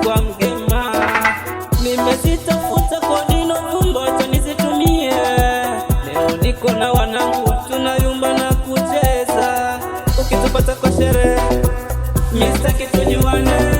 kwa mgema. Nimezitafuta kodi na vumba, acha nizitumie. Leo niko na wanangu, tunayumba na kucheza. Ukitupata kwa sherehe, mimi sitaki tujuane.